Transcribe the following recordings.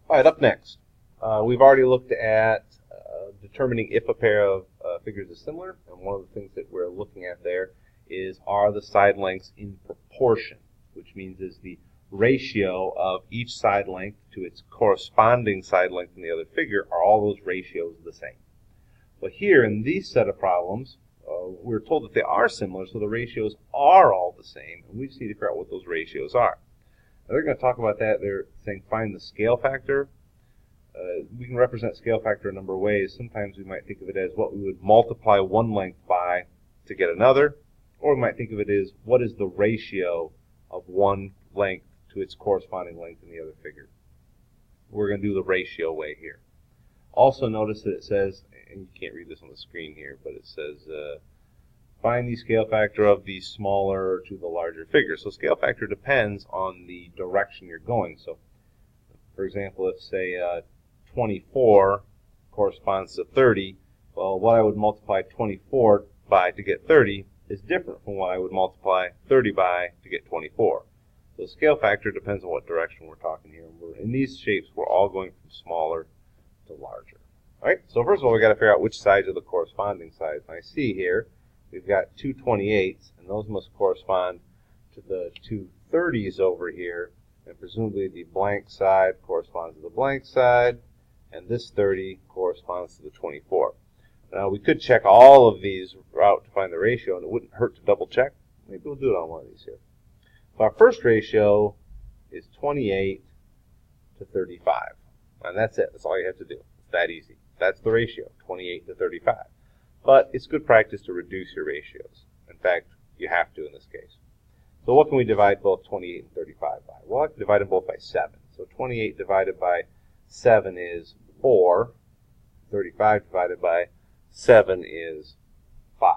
All right, up next, we've already looked at determining if a pair of figures is similar, and one of the things that we're looking at there is, are the side lengths in proportion, which means is the ratio of each side length to its corresponding side length in the other figure, are all those ratios the same? But here in these set of problems, we're told that they are similar, so the ratios are all the same, and we just need to figure out what those ratios are. Now they're going to talk about that. They're saying find the scale factor. We can represent scale factor a number of ways. Sometimes we might think of it as what we would multiply one length by to get another, or we might think of it as what is the ratio of one length to its corresponding length in the other figure. We're going to do the ratio way here. Also notice that it says, and you can't read this on the screen here, but it says find the scale factor of the smaller to the larger figure. So scale factor depends on the direction you're going. So for example, if say 24 corresponds to 30, well, what I would multiply 24 by to get 30 is different from what I would multiply 30 by to get 24. So scale factor depends on what direction we're talking here. In these shapes, we're all going from smaller to larger. All right, so first of all, we've got to figure out which sides are the corresponding sides. And I see here we've got two 28s, and those must correspond to the two 30s over here, and presumably the blank side corresponds to the blank side, and this 30 corresponds to the 24. Now, we could check all of these out to find the ratio, and it wouldn't hurt to double check. Maybe we'll do it on one of these here. So our first ratio is 28 to 35. And that's it. That's all you have to do. It's that easy. That's the ratio, 28 to 35. But it's good practice to reduce your ratios. In fact, you have to in this case. So what can we divide both 28 and 35 by? Well, I can divide them both by 7. So 28 divided by 7 is 4. 35 divided by 7 is 5.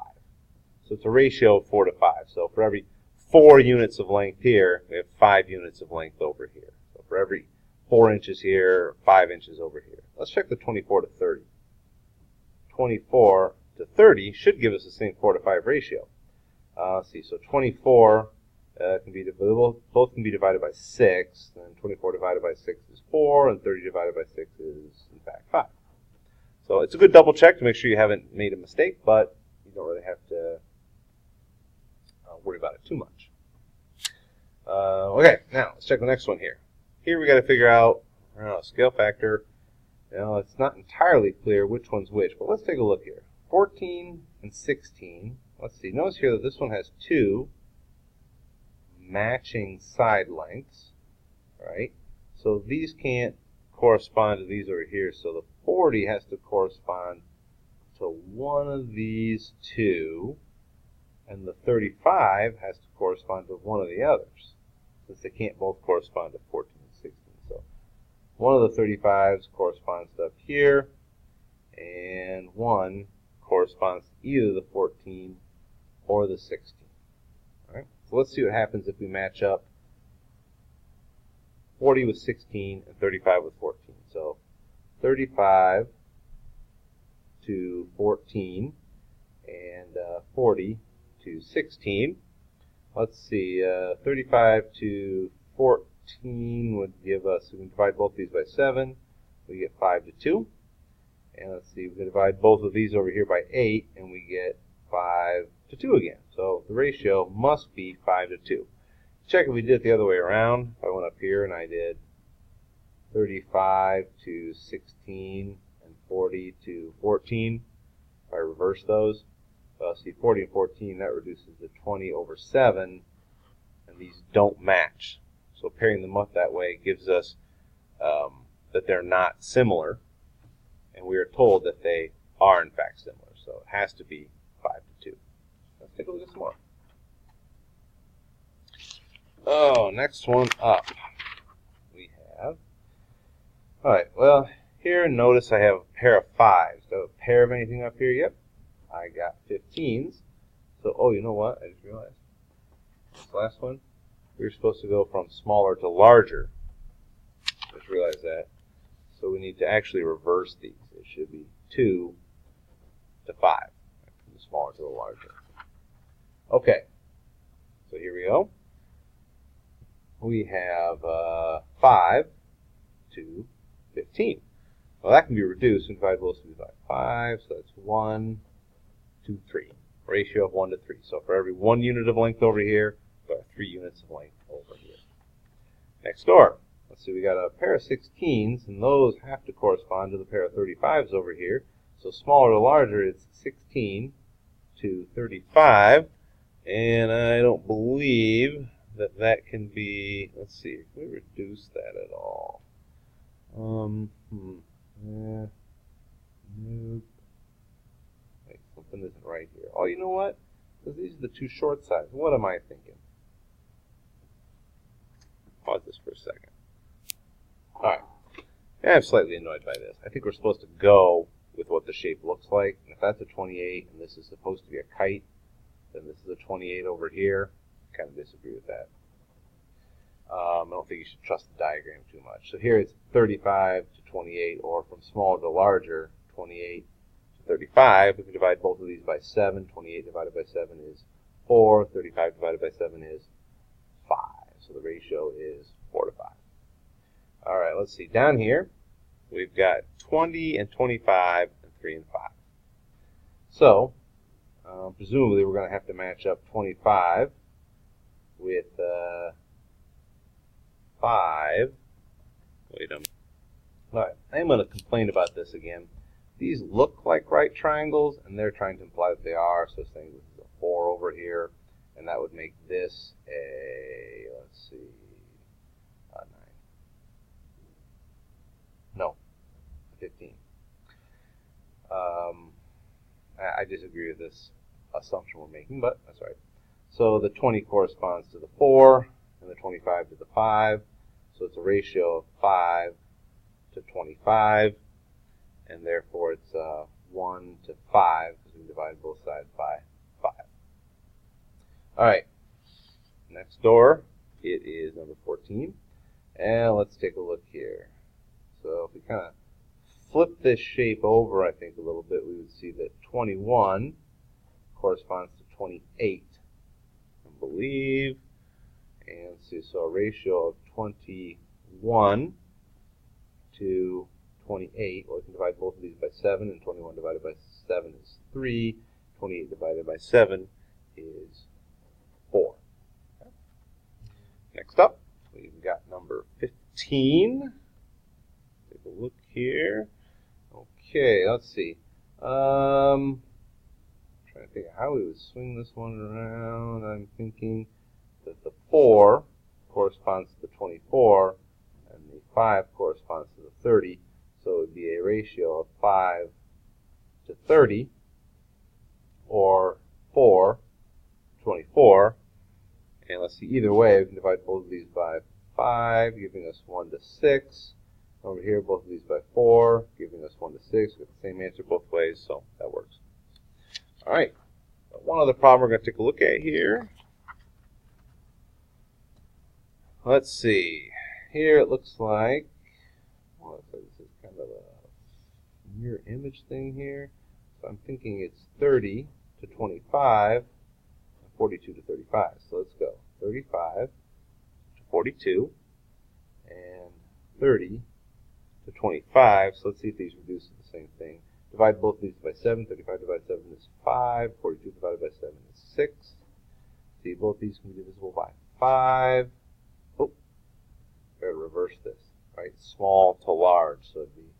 So it's a ratio of 4 to 5. So for every 4 units of length here, we have 5 units of length over here. So for every 4 inches here, 5 inches over here. Let's check the 24 to 30. 24 to 30 should give us the same 4 to 5 ratio. Let's see, so 24 can be both can be divided by 6, and 24 divided by 6 is 4, and 30 divided by 6 is, in fact, 5. So it's a good double check to make sure you haven't made a mistake, but you don't really have to worry about it too much. Okay, now let's check the next one here. Here we got to figure out scale factor. Now it's not entirely clear which one's which, but let's take a look here. 14 and 16. Let's see. Notice here that this one has 2 matching side lengths, right? So these can't correspond to these over here. So the 40 has to correspond to one of these two, and the 35 has to correspond to one of the others, since they can't both correspond to 14 and 16. So one of the 35s corresponds to up here, and one corresponds to either the 14 or the 16. All right? So let's see what happens if we match up 40 with 16 and 35 with 14. So 35 to 14 and 40 to 16. Let's see, 35 to 14 would give us, we can divide both these by 7. We get 5 to 2. And let's see, we can divide both of these over here by 8, and we get 5 to 2 again. So the ratio must be 5 to 2. Check if we did it the other way around. If I went up here and I did 35 to 16 and 40 to 14, if I reverse those, see 40 and 14, that reduces to 20 over 7, and these don't match. So pairing them up that way gives us that they're not similar, and we are told that they are in fact similar. So it has to be 5 to 2. Let's take a look at some more. Oh, next one up we have. Alright, well, here notice I have a pair of 5s. Do I have a pair of anything up here? Yep. I got 15s. So, oh, you know what? I just realized. This last one, we were supposed to go from smaller to larger. Just realized that. So we need to actually reverse these. It should be 2 to 5. From the smaller to the larger. Okay. So here we go. We have 5 to 15. Well, that can be reduced and divide both sides by 5, so that's 1 to 3. Ratio of 1 to 3. So for every 1 unit of length over here, we've got 3 units of length over here. Next door, let's see, we got a pair of 16s, and those have to correspond to the pair of 35s over here. So smaller to larger, it's 16 to 35, and I don't believe that that can be, let's see, if we reduce that at all. Nope. Wait, something isn't right here. Oh, you know what? Because these are the two short sides. What am I thinking? Pause this for a second. Alright. Yeah, I'm slightly annoyed by this. I think we're supposed to go with what the shape looks like. And if that's a 28 and this is supposed to be a kite, then this is a 28 over here. I kind of disagree with that. I don't think you should trust the diagram too much. So here it's 35 to 28, or from smaller to larger, 28 to 35. We can divide both of these by 7. 28 divided by 7 is 4. 35 divided by 7 is 5. So the ratio is 4 to 5. All right, let's see. Down here, we've got 20 and 25 and 3 and 5. So presumably we're going to have to match up 25 with 5. Wait a minute. All right, I'm going to complain about this again. These look like right triangles, and they're trying to imply that they are. So saying this is a 4 over here, and that would make this a, let's see, a 9. No, a 15. I disagree with this assumption we're making, but that's right. So the 20 corresponds to the 4, and the 25 to the 5. So it's a ratio of 5 to 25, and therefore it's 1 to 5, because we divide both sides by 5. All right, next door, it is number 14, and let's take a look here. So if we kind of flip this shape over, I think, a little bit, we would see that 21 corresponds to 28, I believe. And see, so a ratio of 21 to 28. Well, we can divide both of these by 7, and 21 divided by 7 is 3. 28 divided by 7 is 4. Okay. Next up, we've got number 15. Take a look here. Okay, let's see. Trying to think of how we would swing this one around. I'm thinking that the 4 corresponds to the 24, and the 5 corresponds to the 30. So it would be a ratio of 5 to 30, or 4 to 24. And let's see, either way, we can divide both of these by 5, giving us 1 to 6. Over here, both of these by 4, giving us 1 to 6. We have the same answer both ways, so that works. All right, one other problem we're going to take a look at here. Let's see. Here it looks like, well, this is kind of a mirror image thing here. So I'm thinking it's 30 to 25, and 42 to 35. So let's go. 35 to 42, and 30 to 25. So let's see if these reduce to the same thing. Divide both of these by 7. 35 divided by 7 is 5. 42 divided by 7 is 6. See, both these can be divisible by 5. Oh, better reverse this, right? Small to large, so it'd be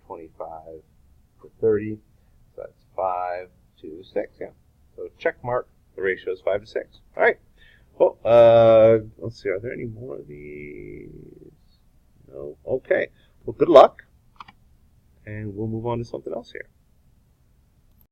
25 to 30. So that's 5 to 6, yeah. So check mark, the ratio is 5 to 6. All right. Well, let's see, are there any more of these? No? Okay. Well, good luck, and we'll move on to something else here.